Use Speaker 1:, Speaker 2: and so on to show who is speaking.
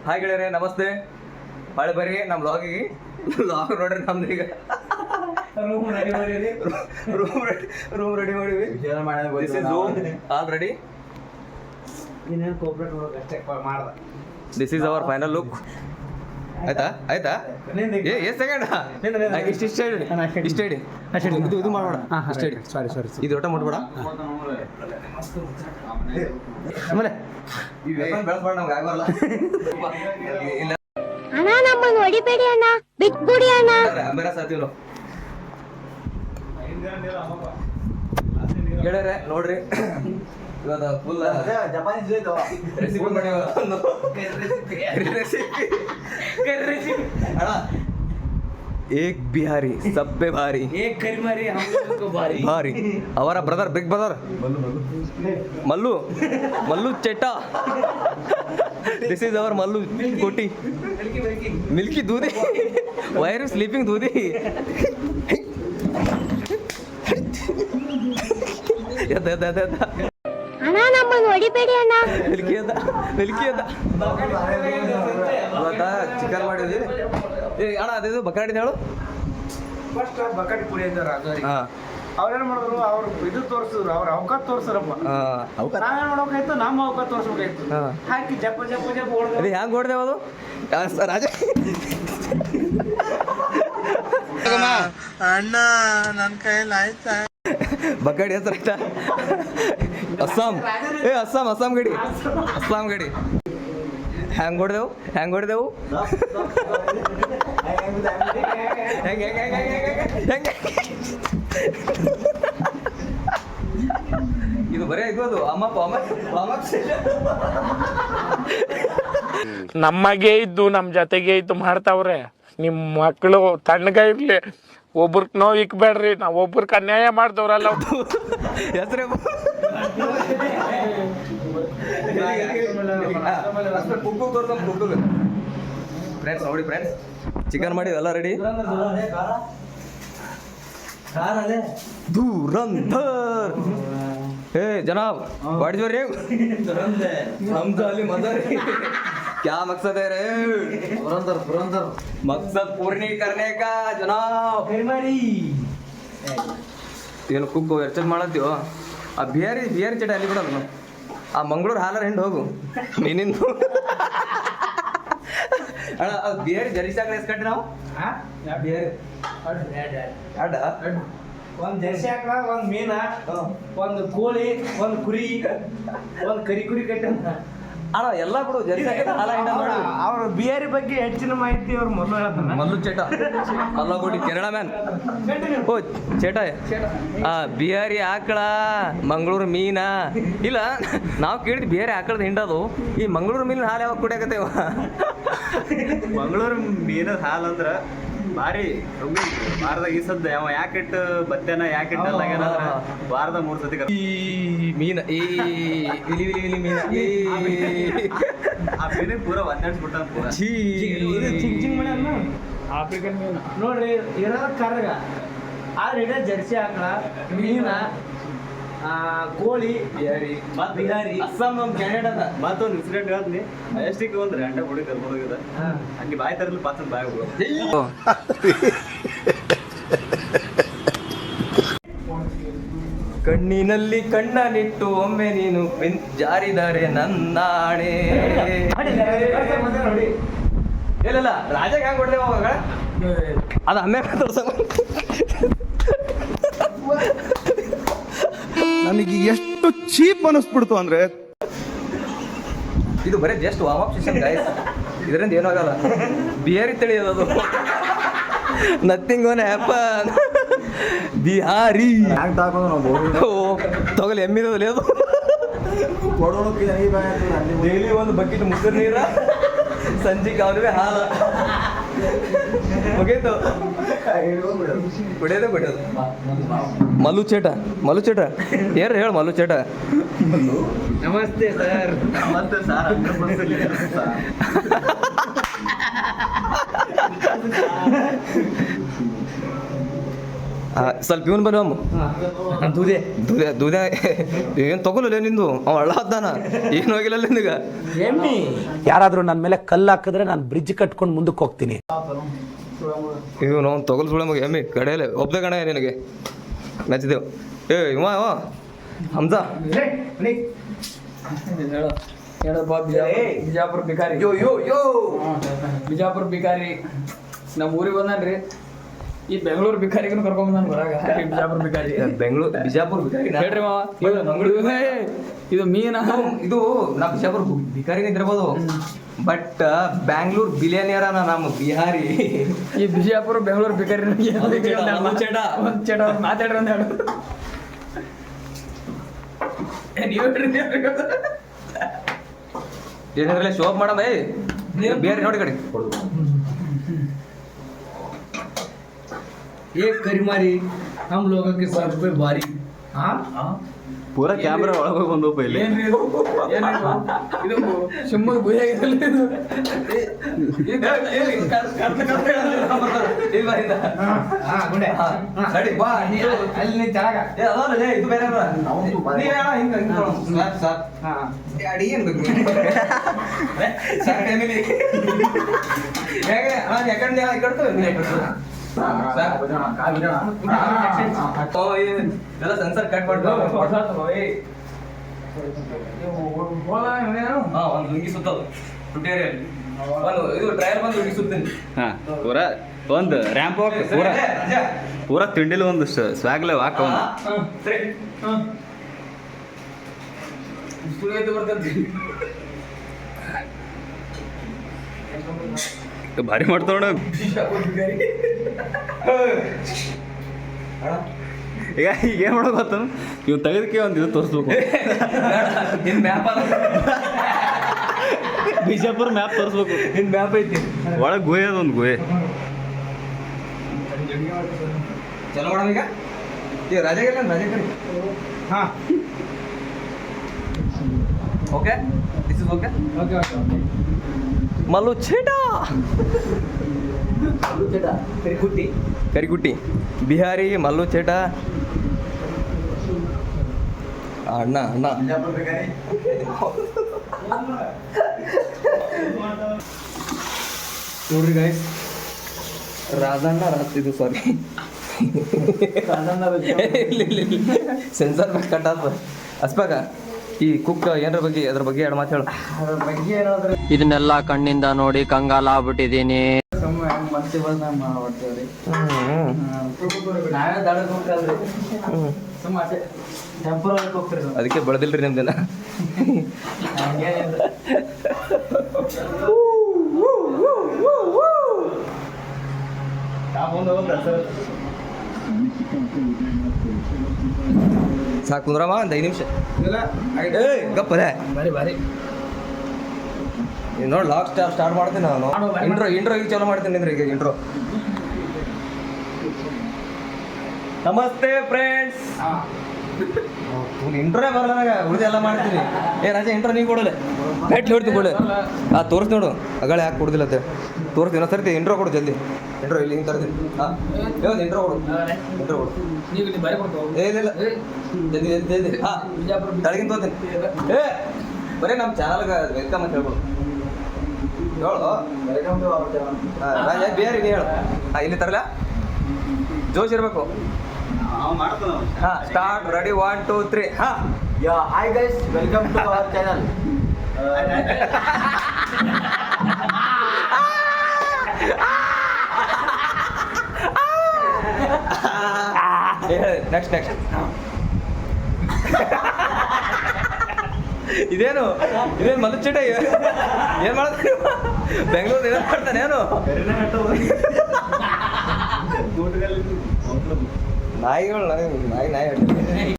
Speaker 1: Hi ಗೆಳೆಯರೆ, ನಮಸ್ತೆ. ಬಾಳೆ ಬರ್ರಿ ನಮ್ಮ ಲಾಗಿಗೆ. ಲಾಗ್ ನೋಡ್ರಿ ನಮ್ದು ಈಗ ರೂಮ್ ರೆಡಿ ಮಾಡಿವಿ. Already this is hour final look. ಆಯ್ತಾ ಎಷ್ಟು ಸೆಕೆಂಡ್ ಇಷ್ಟ ಇಡಿ ಇದು ಮಾಡೋಣ. ಸಾರಿ ಇದು ಒಟ್ಟ ಮುಟ್ಬೇಡ. ಆಮೇಲೆ ಬೆಳೆಸ್ಬೇಡ, ನಮ್ಗೆ ಆಗಲ್ಲ.
Speaker 2: ಅಣ್ಣ ನಮ್ಮನ್ನು ಹೊಡಿಬೇಡಿ ಅಣ್ಣ, ಬಿಟ್ಬಿಡಿ ಅಣ್ಣ.
Speaker 1: ಅಂಬೆರಾಸ್ ಆತೀವಿ ನಾವು ಗೆಳೆಯರೆ. ನೋಡ್ರಿ ಇವತ್ತು ಫುಲ್
Speaker 3: ಜಪಾನೀಸ್
Speaker 1: ರೆಸಿಪಿ ಮಾಡಿ ಅಣ್ಣ. ಏಕ್ ಬಿಹಾರಿ ಸಬ್ಬೆ ಭಾರಿ,
Speaker 3: ಏಕ್ ಕರಿಮಾರಿ ಭಾರಿ
Speaker 1: ಭಾರಿ. ಅವರ ಬ್ರದರ್, ಬಿಗ್ ಬ್ರದರ್ ಮಲ್ಲು ಚೆಟ್ಟ. ದಿಸ್ ಈಸ್ ಅವರ್ ಮಲ್ಲು ಕೋಟಿ. ಮಿಲ್ಕಿ ದೂದಿ, ವೈರ್ ಸ್ಲೀಪಿಂಗ್ ದೂದಿ.
Speaker 2: ಅಣ್ಣ ನಮ್ಮನ್ನು ಹೊಡಿಬೇಡಿ ಅಣ್ಣ.
Speaker 1: ಮಿಲ್ಕಿ ಅದ ಇವತ್ತ ಚಿಕನ್ ಮಾಡಿದ್ವಿ. ಅಣ್ಣ ಅದಿದು ಬಕರಾಡಿದ ಹೇಳು.
Speaker 3: ಫಸ್ಟ್ ಬಕೆಟ್ ಪುಡಿ ಇದ್ದಾರೆ
Speaker 1: ಹಾಂ,
Speaker 3: ಅವ್ರೇನ್ ಮಾಡಿದ್ರು, ಅವ್ರು ಇದು ತೋರಿಸಿದ್ರು, ಅವ್ರ ಅವಕಾಶ ತೋರಿಸ್ರಪ್ಪ. ನಾವೇನ್ ಮಾಡ್ಬೇಕಾಯ್ತು, ನಮ್ಮ ಅವಕಾಶ ತೋರಿಸ್ಬೇಕಾಯ್ತು. ಹಾಕಿ ಜಪ್ಪ ಹೊಡೆದ.
Speaker 1: ಅದು ಹ್ಯಾಂಗ ಹೊಡೆದೇವ ಅದು ರಾಜ?
Speaker 3: ಅಣ್ಣ ನನ್ನ ಕೈಯಲ್ಲಿ ಆಯ್ತಾ?
Speaker 1: ಬಕಡಿ ಹೆಸರು ಆಯ್ತಾ? ಅಸ್ಸಾಂ ಗಡಿ. ಹ್ಯಾಂಗ ಹೊಡೆದೆವು ಹೆಂಗೆ ಇದು ಬರೇ ಇದು
Speaker 4: ನಮಗೆ ಇದ್ದು ನಮ್ಮ ಜೊತೆಗೆ ಇದ್ದು ಮಾಡ್ತಾವ್ರೆ. ನಿಮ್ಮ ಮಕ್ಕಳು ತಣ್ಣಗ ಇರ್ಲಿ, ಒಬ್ರಿಗೆ ನೋವು ಇಕ್ಬೇಡ್ರಿ. ನಾವು ಒಬ್ರಿಗೆ ಅನ್ಯಾಯ ಮಾಡ್ದವ್ರಲ್ಲ.
Speaker 1: ಹೆಸರೇ ಫ್ರೆಂಡ್ಸ್ ನೋಡಿ ಫ್ರೆಂಡ್ಸ್, ಚಿಕನ್ ಮಾಡಿ ಎಲ್ಲ ರೆಡಿ. ಧೂರಂಧರ್ हे जनाब, what is your name? Hamza Ali mother. क्या मकसद है रे? पुरंदर मकसद पूर्ण करने का जनाब. ಏನು ಕುಕ್ ಎರ್ಚದ್ ಮಾಡತ್ತೀವೋ? ಆ ಬಿಹಾರಿ ಚಟ ಅಲ್ಲಿ ಬಿಡೋದು. ಆ ಮಂಗಳೂರು ಹಾಲರ್ ಹಿಂಡು ಹೋಗು ನೀನಿಂದು. ಅಣ್ಣ ಅದು ಬಿಹಾರಿ ಜರಿಸಾಕ ಎಸ್ಕಟ್ಟಿ ನಾವು ಬಿಹಾರಿ ಅಡ್ಡ
Speaker 3: ಒಂದ್ ಜರ್ಸಿ ಹಾಕ್ಲ, ಒಂದ್ ಮೀನ, ಒಂದ್ ಕೋಳಿ, ಒಂದ್ ಕುರಿ, ಒಂದ್ ಕರಿ ಕಟ್ಟ.
Speaker 1: ಅಣ್ಣ ಎಲ್ಲ ಬಿಡು ಜರ್ಸಿ ಹಾಲ ಹಿಂಡ ಮಾಡು.
Speaker 3: ಅವ್ರ ಬಿಹಾರಿ ಬಗ್ಗೆ ಹೆಚ್ಚಿನ ಮಾಹಿತಿ ಅವ್ರು ಮೊದಲು ಹೇಳ್ತಾನೆ.
Speaker 1: ಮಲ್ಲು ಚೇಟ ಮಲ್ಲಗೋಡಿ ಕೆನಡ ಮ್ಯಾನ್. ಓ ಚೇಟ ಬಿಹಾರಿ ಆಕಳ, ಮಂಗಳೂರು ಮೀನ. ಇಲ್ಲ ನಾವು ಕೇಳಿದ್ ಬಿಹಾರಿ ಆಕಳದ ಹಿಂಡದು. ಈ ಮಂಗಳೂರು ಮೀನಿನ ಹಾಲು ಯಾವಾಗ ಕುಡಿಯಾಕತ್ತೇವ?
Speaker 5: ಮಂಗಳೂರು ಮೀನದ ಹಾಲು ಅಂದ್ರ ಭಾರಿ ವಾರದಾಗ ಈ ಸದ್ದ ಅವ ಯಾಕಿಟ್ಟು ಬತ್ತೇನ ಯಾಕಿಟ್ಟಲ್ಲ ವಾರದ 3 ಸತಿ
Speaker 1: ಮೀನ ಇಲಿ ಮೀನ
Speaker 5: ಆ ಮೀನ ಪೂರ ಒದ್ದಾಡ್ಸ್ಬಿಟ್ಟ ಪೂರ.
Speaker 3: ಚಿಂಗ್ ಆಫ್ರಿಕನ್ ಮೀನು ನೋಡ್ರಿ ಇರೋದ ಕರ್ಗ. ಆದ್ರೆ ಇಡೇ ಜರ್ಸಿ ಹಾಕಳ, ಮೀನ, ಕೋಳಿ, ಬಿಹಾರಿ,
Speaker 1: ಅಸ್ಸಾಂ ನಮ್ಮ ಕೆನಡಾದ.
Speaker 5: ಮತ್ತೊಂದು ಇನ್ಸಿಡೆಂಟ್ ಹೇಳ್ತೀನಿ. ಎಷ್ಟಿಗೆ ಒಂದು ಗಂಟೆ ಹುಡುಗಿ ಕರ್ಕೊಂಡು ಹೋಗಿದ ಹಂಗೆ ಬಾಯಿ ತರಲಿ ಪಾತ್ರ ಬಾಯಿ ಹೋಗೋದು.
Speaker 1: ಕಣ್ಣಿನಲ್ಲಿ ಕಣ್ಣನಿಟ್ಟು ಒಮ್ಮೆ ನೀನು ಜಾರಿದರೆ ನನ್ನಾಣೆ. ಇಲ್ಲ ರಾಜಾಗ ಹ್ಯಾಂಗ ಹೊಡ್ದೇವ ಅವಾಗ? ಅದು ಅಮ್ಮೆ ತೋರ್ಸ.
Speaker 6: ನನಗೆ ಎಷ್ಟು ಚೀಪ್ ಅನಿಸ್ಬಿಡ್ತು ಅಂದ್ರೆ,
Speaker 1: ಇದು ಬರೀ just warm up session guys. ಇದರಿಂದ ಏನೂ ಆಗಲ್ಲ. ಬಿಹಾರಿ ತಿಳಿಯೋದು ನಥಿಂಗ್ ಓನ್ ಹ್ಯಾಪನ್. ಬಿಹಾರಿ ತಗೊಳ್ಳಿ ಎಮ್ಮಿರೋದಲ್ಲಿ ಅದು. ಡೈಲಿ ಒಂದು ಬಕೆಟ್ ಮುಸ್ರು ನೀರ, ಸಂಜೆಗೆ ಅವ್ರಿಗೆ ಹಾಲು ಮುಗೀತು. ಕುಡಿಯೋದು ಮಲ್ಲು ಚೇಟ ಏನ್ರ ಹೇಳು ಮಲ್ಲು ಚೇಟ.
Speaker 3: ನಮಸ್ತೆ ಸರ್.
Speaker 5: ಮತ್ತೆ ಸರ್
Speaker 1: ಸ್ವಲ್ಪ ಇವನ್ ಬನ್ನಿ ದೂದೆ ದೂದೆ ದೂದೆ ಏನು ತಗೊಲ್ಲ ನಿಂದು ಅವ ಹಳ್ಳ ಹದ್ದಾನ ಏನು ಹೋಗಿಲ್ಲ ನಿನಗ
Speaker 7: ಯಾರಾದ್ರೂ ನನ್ನ ಮೇಲೆ ಕಲ್ಲು ಹಾಕಿದ್ರೆ ನಾನು ಬ್ರಿಡ್ಜ್ ಕಟ್ಕೊಂಡು ಮುಂದಕ್ಕೆ ಹೋಗ್ತೀನಿ.
Speaker 1: ಇವ್ ನಾವು ತಗೊಲ್ ಸುಳೆ ಮಗ ಎಮ್ಮಿ ಕಡೆಯಲ್ಲೇ ಒಬ್ಬದ ಗಣ ನಿನಗೆ ಮೆಚ್ಚಿದೆವು. ಇವ ಹಮ್ಜಾ
Speaker 8: ಬಿಜಾಪುರ ಬಿಕಾರಿ ಬಿಜಾಪುರ ಬಿಕಾರಿ ನಮ್ಮ ಊರಿಗೆ ಬಂದನ್ರಿ. ಈ ಬೆಂಗಳೂರು ಬಿಕಾರಿಗೂ ಕರ್ಕೊಂಡ್ ಬಂದಾನ ಹೊರಾಗ. ಬಿಜಾಪುರ ಬಿಕಾರಿ
Speaker 1: ಬಿಜಾಪುರ ಬಿಕಾರಿ
Speaker 8: ಹೇಳ್ರಿ ಮಾವ, ಇದು ಮೀನ
Speaker 1: ಇದು ನಾ ಬಿಜಾಪುರ ಬಿಕಾರಿನ ಇದ್ದಿರ್ಬೋದು, ಬಟ್ ಬ್ಯಾಂಗ್ಳೂರ್ ಬಿಲಿಯನಿಯರ್ ನಮ್ಮ ಬಿಹಾರಿ.
Speaker 8: ಈ ಬಿಜಾಪುರ ಬೆಂಗಳೂರು ಬಿಕಾರಿ ಮಾತಾಡ್ರಿ ಅಂತ ಹೇಳು.
Speaker 1: ಏನಿದ್ರೆ ಶೋ ಅಪ್ ಮಾಡಮ್ಮ ಬೇರೆ ನೋಡಿ ಕಡೆ
Speaker 3: एक करी मारी हम लोगों के सर पे भारी.
Speaker 5: ಪೂರಾ ಕ್ಯಾಮ್ರಾ ಒಳಗೆ ಬಂದಪ್ಪ ಇಲ್ಲಿ.
Speaker 8: ಇದು ಶಿವಮೊಗ್ಗ ಗುಹೆಯಾಗಿರಲ್ಲ ಇದು.
Speaker 3: ಅಲ್ಲಿ ಚೆನ್ನಾಗ
Speaker 1: ಇದು ಬೇರೆ ಎಲ್ಲ ಸೆನ್ಸರ್ ಕಟ್ ಮಾಡ್ತಾರೆ. ಒಂದು ಲುಂಗಿ ಸುತ್ತದು ಟುಟೇರಿಯಲ್ ಒಂದು ಇದು ಟ್ರಯಲ್ ಬಂದು ಲುಂಗಿ ಸುತ್ತೀನಿ.
Speaker 5: ಹಾ ಪೂರಾ ಒಂದು ರ್ಯಾಂಪ್ ವಾಕ್ ಪೂರಾ ತಿಂಡಿಲಿ ಒಂದು ಸ್ವಾಗ್ಲೆ ವಾಕ್ ಒಂದು ಭಾರಿ ಮಾಡ್ತಾವಣ. ಈಗ ಏನ್ ಮಾಡೋದು ಗೊತ್ತ, ಇವ್ ತೆಗೆದಕ್ಕೆ ಒಂದು ಇದು ತೋರಿಸ್ಬೇಕು. ಬಿಜಾಪುರ ಮ್ಯಾಪ್ ತೋರಿಸ್ಬೇಕು.
Speaker 1: ಇನ್ ಮ್ಯಾಪ್ ಐತಿ
Speaker 5: ಒಳಗೆ ಗುಹೆ ಅದ ಒಂದು ಗುಹೆ.
Speaker 1: ಚಲೋ ಮಾಡೋಣ ಈಗ. ಈಗ ರಾಜಾಗಿಲ್ಲ ರಾಜ ಕಡೆ.
Speaker 3: ಹಾ
Speaker 1: okay this is okay. Mallu ಚೇಟ ಕರಿಗುಟ್ಟಿ ಬಿಹಾರಿ ಮಲ್ಲು ಚೇಟ ಅಣ್ಣ ಅಣ್ಣ ನೋಡ್ರಿ ಗಾಯ್ಸ್, ರಾಜಣ್ಣ ಇದು ಸಾರಿ ಸೆನ್ಸರ್ ಕಟ್ ಆತ ಅಸ್ಪಾಗ. ಈ ಕುಕ್ ಏನ್ರ ಬಗ್ಗೆ ಅದ್ರ ಬಗ್ಗೆ ಎರಡು ಮಾತು ಹೇಳು.
Speaker 9: ಇದನ್ನೆಲ್ಲ ಕಣ್ಣಿಂದ ನೋಡಿ ಕಂಗಾಲ ಆಗ್ಬಿಟ್ಟಿದೀನಿ.
Speaker 8: ನಾವೇ ದಾಡಕ್ ಹೋಗ್ತೇವ್ರಿ. ಸುಮ್ಮ ಟೆಂಪಲ್ ಹೋಗ್ತೀರಿ.
Speaker 1: ಅದಕ್ಕೆ ಬೆಳೆದಿಲ್ರಿ ನಿಮ್ದೇನ. ಸಾಕು ಕುಂದ್ರಮ್ಮ ಒಂದು 5 ನಿಮಿಷ ಗಪ್ಪದೆ
Speaker 8: ಬಾರಿ ಬಾರಿ
Speaker 1: ನೋಡಿ. ಲಾಕ್ ಸ್ಟಾರ್ಟ್ ಮಾಡ್ತೀನಿ ನಾನು. ಇಂಟ್ರೋ ಈಗ ಚಾಲೂ ಮಾಡ್ತೀನಿ ಅಂದ್ರೆ ಈಗ ಇಂಟ್ರೋ. ನಮಸ್ತೆ ಫ್ರೆಂಡ್ಸ್. ಇಂಟ್ರೋನೇ ಬರಲ್ಲ ನನಗೆ, ಉಳಿದೆಲ್ಲ ಮಾಡ್ತೀನಿ. ರಾಜ ಇಂಟ್ರೋ ನೀವು ಕೊಡಲ್ಲ ನೆಟ್ ಹೇಳ್ತೀನಿ ಕೊಡು. ತೋರಿಸ್ ನೋಡು ಅಗಳ ಯಾಕೆ ಕೊಡುದಿಲ್ಲ ಅಂತ ತೋರಿಸ್ತೀನಿ. ಇನ್ನೊಂದು ಸರ್ತಿ ಇಂಟ್ರೋ ಕೊಡು ಜಲ್ದಿ. ಇಂಟ್ರೋ ಇಲ್ಲಿ ಹಿಂಗೆ ತರ್ತೀನಿ. ಒಂದು ಇಂಟ್ರೋ ಕೊಡು. ಇಂಟ್ರೋ ಕೊಡು.
Speaker 8: ನೀವು ಇಲ್ಲಿ ಬಾರಿ ಕೊಡ್ತಾವ.
Speaker 1: ಏನಿಲ್ಲ ಜಲ್ದಿ ಜಲ್ದಿ ಜಲ್ದಿ. ತಳಗಿನ ತೋತೀನಿ. ಬರೀ ನಮ್ಮ ಚಾನಲ್ಗೆ ವೆಲ್ಕಮ್ ಅಂತ ಹೇಳ್ಕೊಡು. ಹೇಳು ರಾಜ ಬೇರೆ ನೀ ಹೇಳು. ಇಲ್ಲಿ ತರಲ್ಲ ಜೋಶ್ ಇರಬೇಕು. ಹಾ ಸ್ಟಾರ್ಟ್ ರೆಡಿ 1 2 3. ಹಾ
Speaker 3: hi guys, welcome to our channel.
Speaker 1: Next ಇದೇನು ಮಲ್ಲು ಚಟ ಏನ್ ಮಾಡ್ತಾರೆ ಬೆಂಗಳೂರು ಏನ್ ಮಾಡ್ತಾನೆ ಏನು ನಾಯಿಗಳು ನಾಯಿ